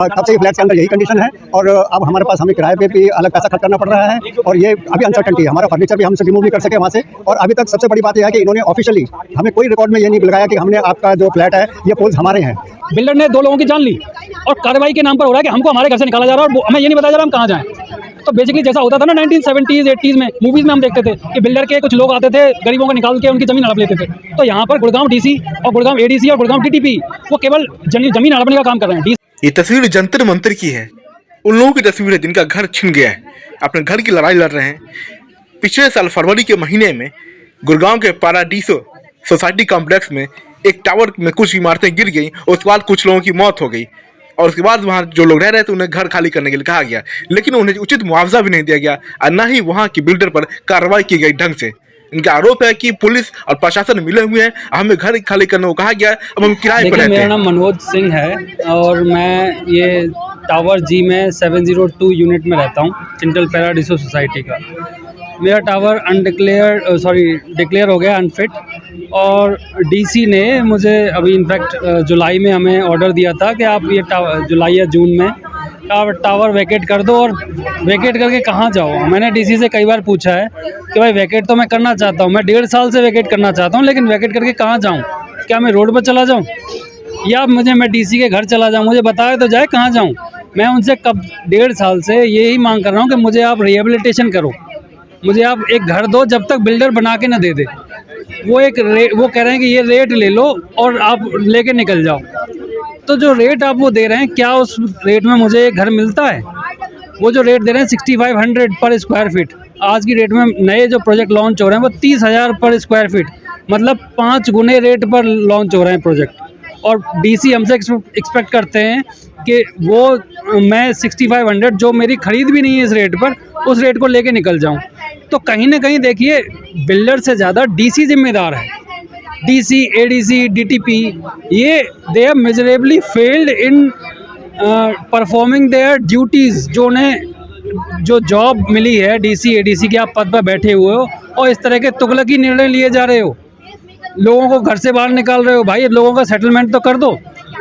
तब से फ्लैट के अंदर यही कंडीशन है और अब हमारे पास हमें किराए पे भी अलग पैसा खर्च करना पड़ रहा है और ये अभी अनसर्टेनिटी है। हमारा फर्नीचर भी हमसे रिमूव नहीं कर सके वहाँ से। और अभी तक सबसे बड़ी बात यह है कि इन्होंने ऑफिशियली हमें कोई रिकॉर्ड में ये नहीं लगाया कि हमने आपका जो फ्लैट है ये पोल्स हमारे हैं। बिल्डर ने 2 लोगों की जान ली और कार्रवाई के नाम पर हो रहा है कि हमको हमारे घर से निकाला जा रहा है और हमें ये नहीं बताया जा रहा हम कहाँ जाएं। तो बेसिकली जैसा होता था ना 1970s 80s में मूवीज़ में हम देखते थे कि बिल्डर के कुछ लोग आते थे गरीबों को निकाल के उनकी ज़मीन हड़प लेते थे। तो यहाँ पर गुड़गांव डीसी और गुड़गांव एडीसी और गुड़गांव टीटीपी वो केवल ज़मीन हड़पने का काम कर रहे हैं। ये तस्वीर जंतर मंतर की है, उन लोगों की तस्वीर है जिनका घर छिन गया है, अपने घर की लड़ाई लड़ रहे हैं। पिछले साल फरवरी के महीने में गुड़गांव के पाराडीसो सोसाइटी कॉम्प्लेक्स में एक टावर में कुछ इमारतें गिर गई और उसके बाद कुछ लोगों की मौत हो गई और उसके बाद वहाँ जो लोग रह रहे थे उन्हें घर खाली करने के लिए कहा गया, लेकिन उन्हें उचित मुआवजा भी नहीं दिया गया और न ही वहाँ की बिल्डर पर कार्रवाई की गई ढंग से। इनका आरोप है कि पुलिस और प्रशासन मिले हुए हैं, हमें घर खाली करने को कहा गया, अब हम किराए पर रहते हैं। मेरा नाम मनोज सिंह है और मैं ये टावर जी में 702 यूनिट में रहता हूँ, चिंटल पैराडीसो सोसाइटी का। मेरा टावर डिक्लेयर हो गया अनफिट और डीसी ने मुझे अभी इनफैक्ट जुलाई में हमें ऑर्डर दिया था कि आप ये जुलाई या जून में टावर वैकेट कर दो। और वैकेट करके कहाँ जाओ? मैंने डीसी से कई बार पूछा है कि भाई वैकेट तो मैं करना चाहता हूँ, मैं 1.5 साल से वैकेट करना चाहता हूँ, लेकिन वैकेट करके कहाँ जाऊँ? क्या मैं रोड पर चला जाऊँ या मैं डीसी के घर चला जाऊँ? मुझे बताया तो जाए कहाँ जाऊँ। मैं उनसे कब 1.5 साल से यही मांग कर रहा हूँ कि मुझे आप रिहेबिलिटेशन करो, मुझे आप एक घर दो जब तक बिल्डर बना के ना दे दे। वो कह रहे हैं कि ये रेट ले लो और आप लेके निकल जाओ। तो जो रेट आप वो दे रहे हैं, क्या उस रेट में मुझे एक घर मिलता है? वो जो रेट दे रहे हैं 6500 पर स्क्वायर फीट, आज की रेट में नए जो प्रोजेक्ट लॉन्च हो रहे हैं वो 30,000 पर स्क्वायर फीट, मतलब 5 गुने रेट पर लॉन्च हो रहे हैं प्रोजेक्ट। और डीसी हमसे एक्सपेक्ट करते हैं कि मैं 6500 जो मेरी खरीद भी नहीं है इस रेट पर, उस रेट को लेके निकल जाऊं। तो कहीं ना कहीं देखिए बिल्डर से ज़्यादा डीसी जिम्मेदार है। डीसी, एडीसी, डीटीपी ये they have miserably failed in performing their duties. जो जॉब मिली है डीसी एडीसी के, आप पद पर बैठे हुए हो और इस तरह के तुगलकी निर्णय लिए जा रहे हो, लोगों को घर से बाहर निकाल रहे हो। भाई लोगों का सेटलमेंट तो कर दो।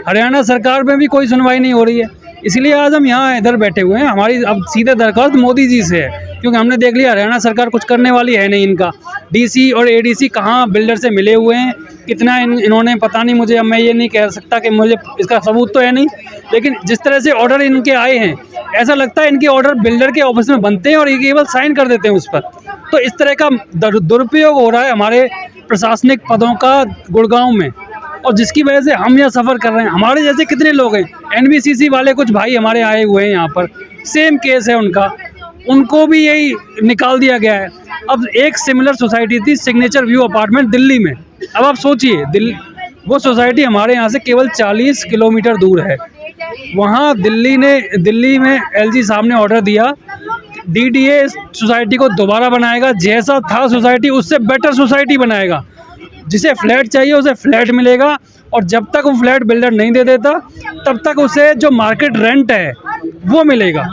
हरियाणा सरकार में भी कोई सुनवाई नहीं हो रही है, इसलिए आज हम यहाँ इधर बैठे हुए हैं। हमारी अब सीधे दरख्वास्त मोदी जी से है, क्योंकि हमने देख लिया हरियाणा सरकार कुछ करने वाली है नहीं। इनका डीसी और एडीसी कहाँ बिल्डर से मिले हुए हैं, कितना इन्होंने पता नहीं मुझे, अब मैं ये नहीं कह सकता कि मुझे इसका सबूत तो है नहीं, लेकिन जिस तरह से ऑर्डर इनके आए हैं ऐसा लगता है इनके ऑर्डर बिल्डर के ऑफिस में बनते हैं और ये केवल साइन कर देते हैं उस पर। तो इस तरह का दुरुपयोग हो रहा है हमारे प्रशासनिक पदों का गुड़गांव में, और जिसकी वजह से हम यहाँ सफ़र कर रहे हैं। हमारे जैसे कितने लोग हैं, एनबीसीसी वाले कुछ भाई हमारे आए हुए हैं यहाँ पर, सेम केस है उनका, उनको भी यही निकाल दिया गया है। अब एक सिमिलर सोसाइटी थी सिग्नेचर व्यू अपार्टमेंट दिल्ली में। अब आप सोचिए वो सोसाइटी हमारे यहाँ से केवल 40 किलोमीटर दूर है। वहाँ दिल्ली में एलजी साहब ने ऑर्डर दिया, डीडीए सोसाइटी को दोबारा बनाएगा, जैसा था सोसाइटी उससे बेटर सोसाइटी बनाएगा, जिसे फ्लैट चाहिए उसे फ्लैट मिलेगा, और जब तक वो फ्लैट बिल्डर नहीं दे देता तब तक उसे जो मार्केट रेंट है वो मिलेगा।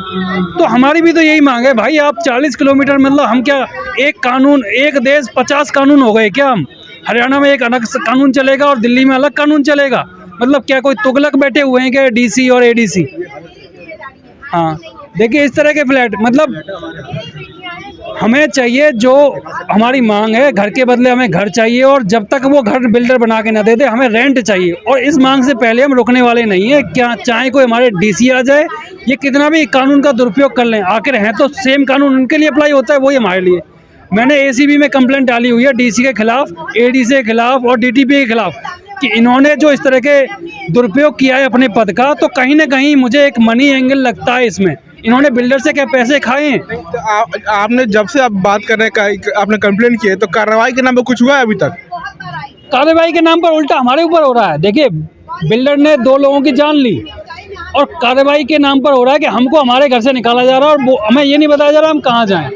तो हमारी भी तो यही मांग है भाई, आप 40 किलोमीटर, मतलब हम क्या एक कानून, एक देश 50 कानून हो गए क्या? हम हरियाणा में एक अलग कानून चलेगा और दिल्ली में अलग कानून चलेगा? मतलब क्या कोई तुगलक बैठे हुए हैं क्या डीसी और एडीसी? हाँ देखिए इस तरह के फ्लैट, मतलब हमें चाहिए जो हमारी मांग है, घर के बदले हमें घर चाहिए, और जब तक वो घर बिल्डर बना के ना दे दे हमें रेंट चाहिए। और इस मांग से पहले हम रुकने वाले नहीं है। क्या चाहे कोई हमारे डीसी आ जाए, ये कितना भी कानून का दुरुपयोग कर लें, आखिर हैं तो सेम कानून उनके लिए अप्लाई होता है, वही हमारे लिए। मैंने एसीबी में कंप्लेंट डाली हुई है डीसी के खिलाफ, एडीसी के खिलाफ और डीटीपी के खिलाफ कि इन्होंने जो इस तरह के दुरुपयोग किया है अपने पद का, तो कहीं ना कहीं मुझे एक मनी एंगल लगता है इसमें। इन्होंने बिल्डर से क्या पैसे खाए हैं? तो आपने जब से आप बात कर रहे हैं, आपने कंप्लेंट की है, तो कार्रवाई के नाम पर कुछ हुआ है अभी तक? कार्रवाई के नाम पर उल्टा हमारे ऊपर हो रहा है। देखिए बिल्डर ने 2 लोगों की जान ली और कार्रवाई के नाम पर हो रहा है कि हमको हमारे घर से निकाला जा रहा है और हमें ये नहीं बताया जा रहा हम कहाँ जाएं।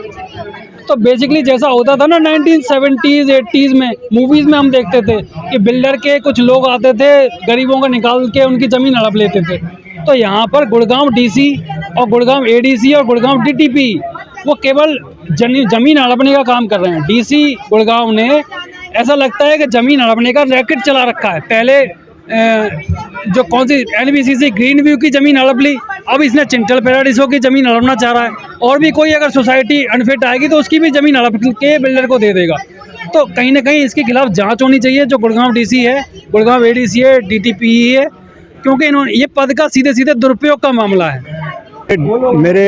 तो बेसिकली जैसा होता था ना 1970s 80s में मूवीज़ में हम देखते थे कि बिल्डर के कुछ लोग आते थे गरीबों को निकाल के उनकी ज़मीन हड़प लेते थे। तो यहाँ पर गुड़गांव डीसी और गुड़गांव एडीसी और गुड़गांव डीटीपी वो केवल ज़मीन हड़पने का काम कर रहे हैं। डीसी गुड़गांव ने ऐसा लगता है कि ज़मीन हड़पने का रैकेट चला रखा है। पहले जो कौन सी NBCC ग्रीन व्यू की ज़मीन हड़प ली, अब इसने चिंटल पैराडीसो की ज़मीन हड़पना चाह रहा है। और भी कोई अगर सोसाइटी अनफिट आएगी तो उसकी भी ज़मीन हड़प के बिल्डर को दे देगा। तो कहीं ना कहीं इसके खिलाफ जांच होनी चाहिए। जो गुड़गांव DC है, गुड़गांव ADC है, DTPE है, क्योंकि इन्होंने ये पद का सीधे सीधे दुरुपयोग का मामला है। मेरे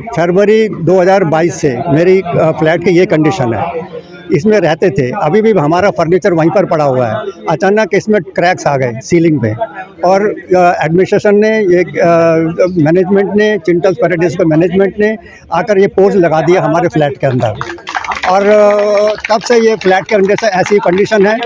फरवरी 2022 से मेरी फ्लैट की ये कंडीशन है, इसमें रहते थे, अभी भी हमारा फर्नीचर वहीं पर पड़ा हुआ है। अचानक इसमें क्रैक्स आ गए सीलिंग पे, और एडमिनिस्ट्रेशन ने, ये मैनेजमेंट ने, चिंटल पैराडीसो मैनेजमेंट ने आकर ये पोल्स लगा दिया हमारे फ्लैट के अंदर, और तब से ये फ्लैट के अंदर से ऐसी कंडीशन है,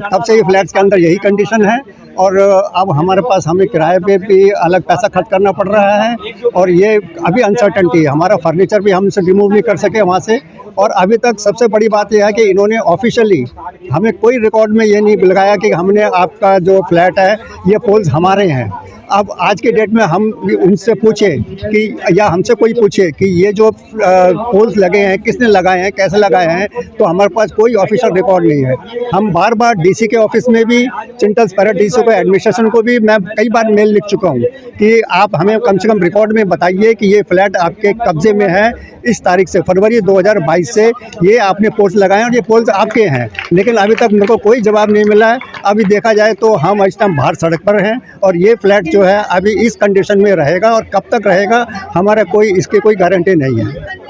तब से ये फ्लैट्स के अंदर यही कंडीशन है। और अब हमारे पास, हमें किराए पे भी अलग पैसा खर्च करना पड़ रहा है, और ये अभी अनसर्टेनिटी है। हमारा फर्नीचर भी हमसे रिमूव नहीं कर सके वहाँ से, और अभी तक सबसे बड़ी बात यह है कि इन्होंने ऑफिशियली हमें कोई रिकॉर्ड में ये नहीं लगाया कि हमने, आपका जो फ्लैट है ये पोल्स हमारे हैं। अब आज के डेट में हम उनसे पूछे कि, या हमसे कोई पूछे कि ये जो पोल्स लगे हैं किसने लगाए हैं, कैसे लगाए हैं, तो हमारे पास कोई ऑफिशियल रिकॉर्ड नहीं है। हम बार बार DC के ऑफिस में भी, चिंटल पैराडीसो को एडमिनिस्ट्रेशन को भी मैं कई बार मेल लिख चुका हूँ कि आप हमें कम से कम रिकॉर्ड में बताइए कि ये फ्लैट आपके कब्जे में है, इस तारीख से, फरवरी 2022 से ये आपने पोल्स लगाए हैं और ये पोल्स आपके हैं। लेकिन अभी तक मेरे को कोई जवाब नहीं मिला है। अभी देखा जाए तो हम इस टाइम बाहर सड़क पर हैं, और ये फ्लैट जो है अभी इस कंडीशन में रहेगा, और कब तक रहेगा हमारा इसकी कोई गारंटी नहीं है।